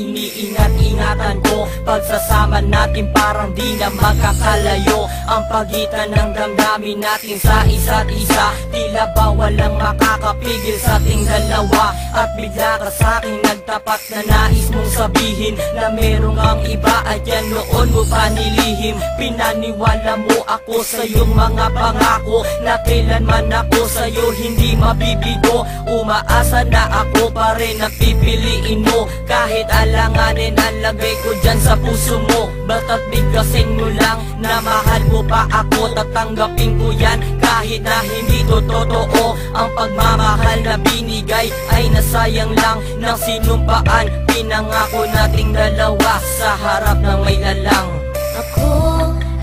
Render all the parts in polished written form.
iniingat-ingatan ko. Pagsasama natin parang di na magkakalayo ang pagitan ng damdamin natin sa isa't isa. Tila ba walang makakapigil sa ating dalawa. At bigla ka sa'king nagtapat na nais mong sabihin na merong ang iba at yan noon mo pa nilihim. Pinaniwala mo ako sa iyong mga pangako na kailanman ako sa'yo hindi mabibigo. Umaasa na ako pa rin na pipiliin mo kahit alanganin ang lagay ko dyan sa puso mo. Bata't bigkasin mo lang na mahal mo pa ako. Tatanggapin ko yan kahit na hindi to totoo. Ang pagmamahal na binigay ay nasayang lang ng sinumpaan. Pinangako nating dalawa sa harap ng may lalang. Ako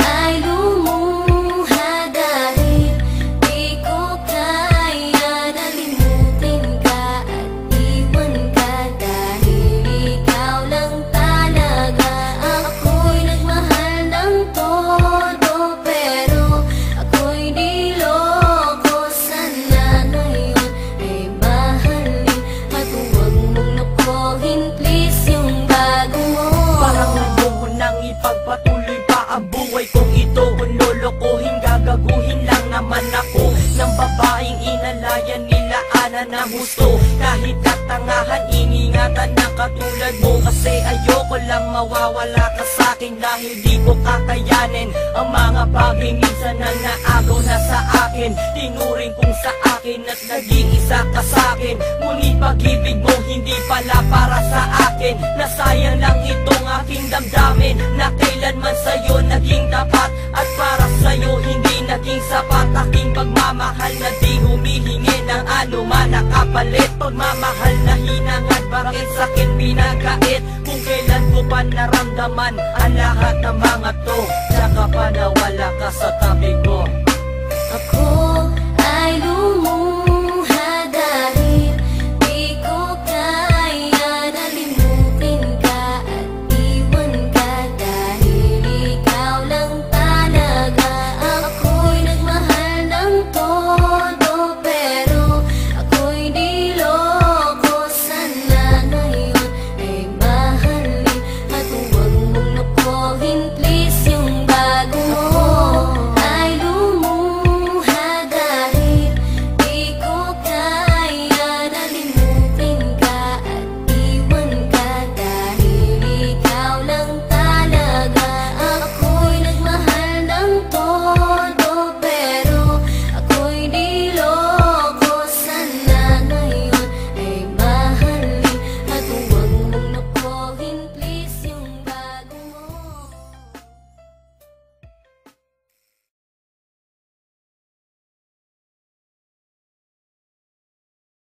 ay lumuha dahil di ko kaya nalimutin ka at iwan ka dahil ikaw lang talaga. Ako'y nagmahal ng todo pero ako'y niloko. Sana ngayon ay mahalin at huwag mong lokohin please yung bago mo. Parang ayoko nang ipagpatuloy pa ang buhay kong ito. Kung lolokohin, gagaguhin lang naman ako ng babaeng inalayan nila ana ng gusto. Kahit katangahan, iningatan ng katulad mo. Kasi ayoko lang mawawala ka sa'kin dahil di ko kakayanin ang mga bagay minsan na naagaw na sa akin. Tinuring kong sa akin at nag-iisa ka sa'kin. Ngunit pag-ibig mo hindi pala para sa akin. Nasayang lang itong aking damdamin na kailanman sa'yo naging tapat. At para sa'yo hindi naging sapat aking pagmamahal na di humihingi ng anuman na kapalit. Pagmamahal na hinangad bakit sa'kin pinagkait kung kailan ko pa naramdaman ang lahat ng mga to. Tsaka pa nawala ka sa tabi ko. Ako